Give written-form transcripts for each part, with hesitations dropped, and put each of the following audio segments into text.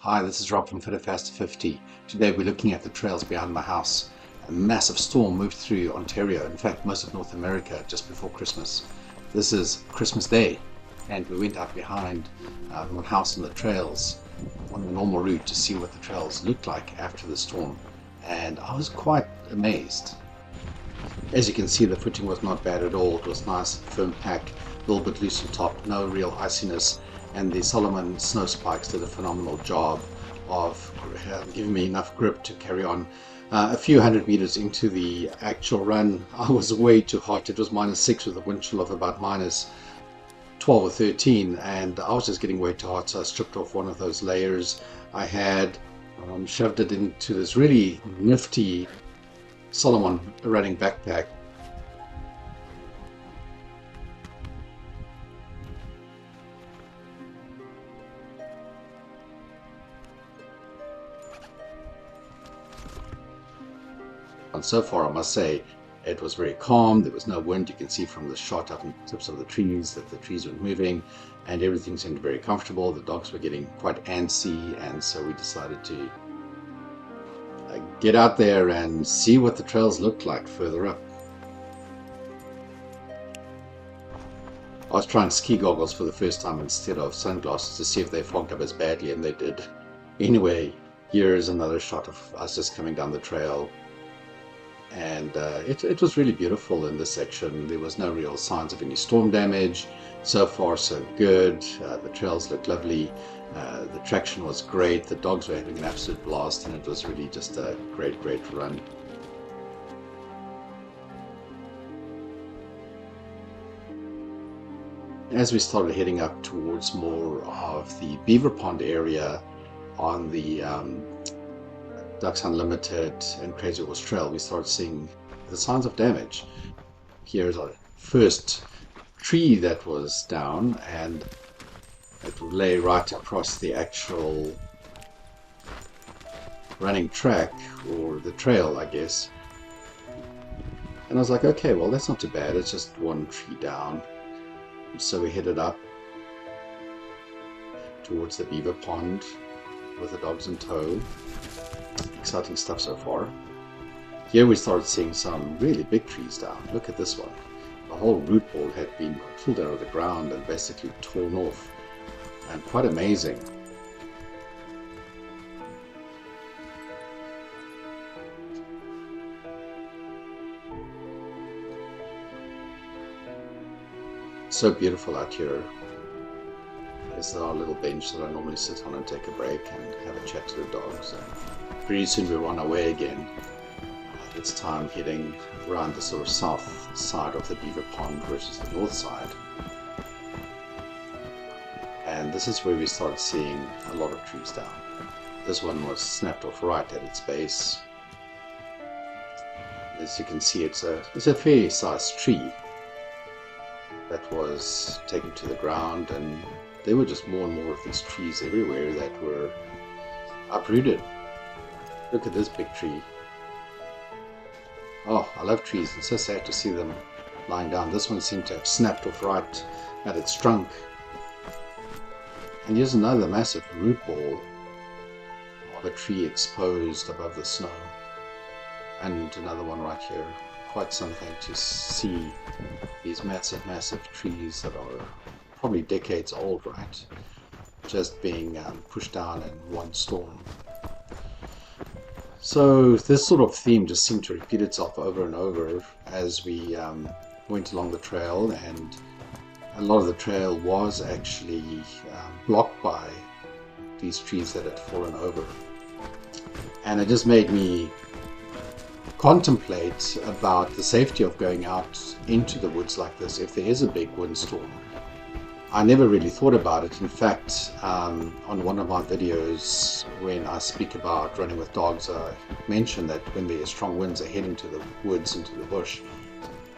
Hi, this is Rob from Fitter Faster 50. Today we're looking at the trails behind my house. A massive storm moved through Ontario, in fact most of North America, just before Christmas. This is Christmas Day, and we went out behind my house on the trails on the normal route to see what the trails looked like after the storm, and I was quite amazed. As you can see, the footing was not bad at all. It was nice, firm pack, a little bit loose on top, no real iciness, and the Solomon snow spikes did a phenomenal job of giving me enough grip to carry on. A few hundred meters into the actual run, I was way too hot. It was -6 with a wind chill of about -12 or 13, and I was just getting way too hot, so I stripped off one of those layers I had, shoved it into this really nifty Solomon running backpack. And so far, I must say, it was very calm. There was no wind. You can see from the shot up in the tips of the trees that the trees weren't moving, and everything seemed very comfortable. The dogs were getting quite antsy, and so we decided to get out there and see what the trails looked like further up. I was trying ski goggles for the first time instead of sunglasses to see if they fogged up as badly, and they did. Anyway, here's another shot of us just coming down the trail. And it was really beautiful in this section. There was no real signs of any storm damage. So far so good. The trails looked lovely. The traction was great. The dogs were having an absolute blast, and it was really just a great run. As we started heading up towards more of the Beaver Pond area on the Ducks Unlimited and Crazy Horse Trail, we started seeing the signs of damage. Here's our first tree that was down, and it lay right across the actual running track, or the trail, I guess. And I was like, okay, well, that's not too bad. It's just one tree down. So we headed up towards the Beaver Pond with the dogs in tow. Exciting stuff so far. Here we started seeing some really big trees down. Look at this one. The whole root ball had been pulled out of the ground and basically torn off, and quite amazing. So beautiful out here. There's our little bench that I normally sit on and take a break and have a chat to the dogs. And pretty soon we're on our way again. It's time heading around the sort of south side of the Beaver Pond versus the north side. And this is where we started seeing a lot of trees down. This one was snapped off right at its base. As you can see, it's a fair sized tree that was taken to the ground, and there were just more and more of these trees everywhere that were uprooted. Look at this big tree. Oh, I love trees. It's so sad to see them lying down. This one seemed to have snapped off right at its trunk. And here's another massive root ball of a tree exposed above the snow. And another one right here. Quite something to see these massive trees that are probably decades old, right? Just being pushed down in one storm. So this sort of theme just seemed to repeat itself over and over as we went along the trail, and a lot of the trail was actually blocked by these trees that had fallen over. And it just made me contemplate about the safety of going out into the woods like this if there is a big windstorm. I never really thought about it. In fact, on one of my videos when I speak about running with dogs, I mentioned that when there are strong winds, I head into the woods, into the bush,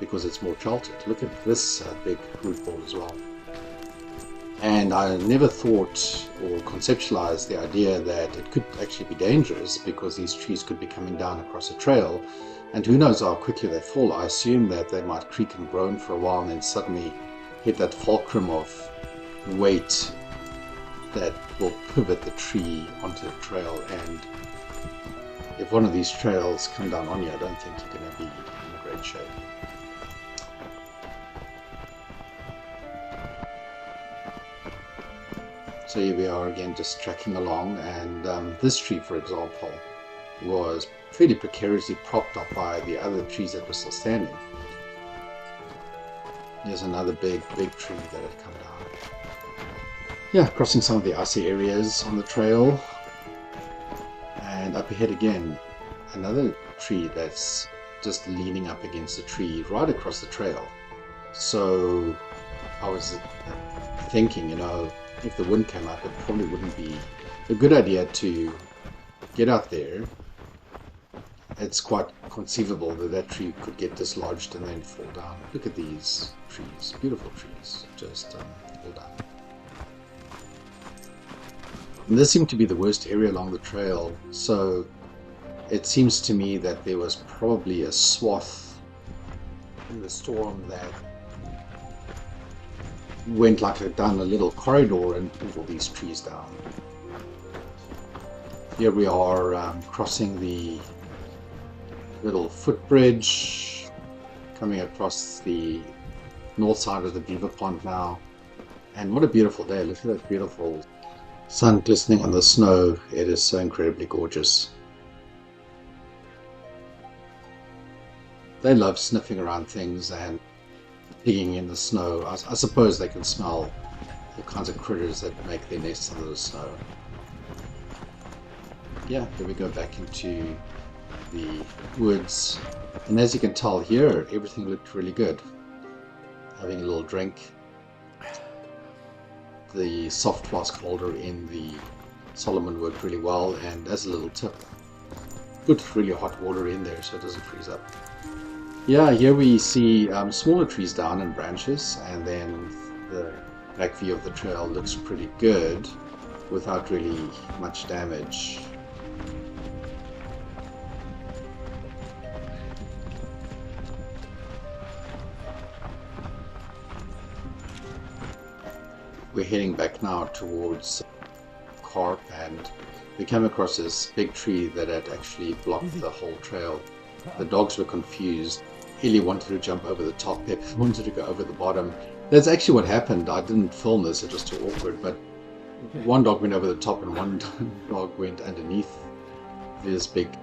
because it's more sheltered. Look at this big root ball as well. And I never thought or conceptualized the idea that it could actually be dangerous, because these trees could be coming down across a trail, and who knows how quickly they fall. I assume that they might creak and groan for a while and then suddenly hit that fulcrum of weight that will pivot the tree onto the trail, and if one of these trails come down on you, I don't think you're going to be in great shape. So here we are again, just tracking along, and this tree, for example, was fairly precariously propped up by the other trees that were still standing. Here's another big tree that had come down. Yeah, crossing some of the icy areas on the trail, and up ahead again, another tree that's just leaning up against the tree right across the trail. So I was thinking, if the wind came up, it probably wouldn't be a good idea to get out there. It's quite conceivable that that tree could get dislodged and then fall down. Look at these trees, beautiful trees, just fall down. And this seemed to be the worst area along the trail, so it seems to me that there was probably a swath in the storm that went like down a little corridor and pulled all these trees down. Here we are crossing the little footbridge, coming across the north side of the beaver pond now. And what a beautiful day. Look at that beautiful sun glistening on the snow. It is so incredibly gorgeous. They love sniffing around things and digging in the snow. I suppose they can smell all kinds of critters that make their nests under the snow. Yeah, here we go back into the woods, and as you can tell here, everything looked really good. Having a little drink, the soft flask holder in the Solomon worked really well, and as a little tip, put really hot water in there so it doesn't freeze up. Yeah, here we see smaller trees down and branches, and then the back view of the trail looks pretty good without really much damage. We're heading back now towards CARP, and we came across this big tree that had actually blocked the whole trail. The dogs were confused. Ellie wanted to jump over the top, Pep wanted to go over the bottom. That's actually what happened. I didn't film this, it was too awkward, but one dog went over the top and one dog went underneath this big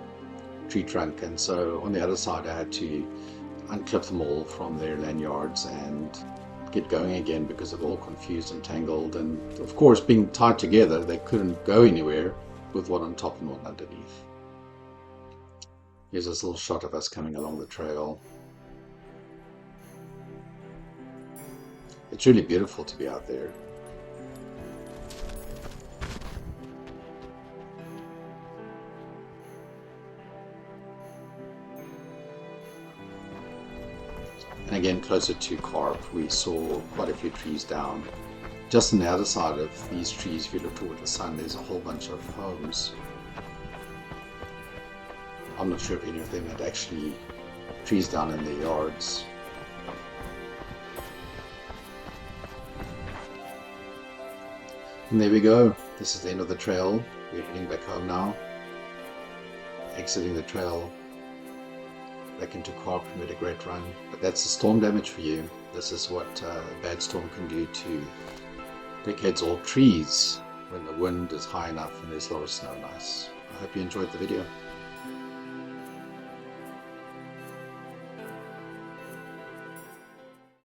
tree trunk, and so on the other side I had to unclip them all from their lanyards and get going again because they were all confused and tangled, and of course being tied together they couldn't go anywhere with one on top and one underneath. Here's this little shot of us coming along the trail. It's really beautiful to be out there. And again, closer to CARP, we saw quite a few trees down. Just on the other side of these trees, if you look toward the sun, there's a whole bunch of homes. I'm not sure if any of them had actually trees down in their yards. And there we go. This is the end of the trail. We're heading back home now. Exiting the trail back into CARP. We made a great run. But that's the storm damage for you. This is what a bad storm can do to decades old trees when the wind is high enough and there's a lot of snow and ice. I hope you enjoyed the video.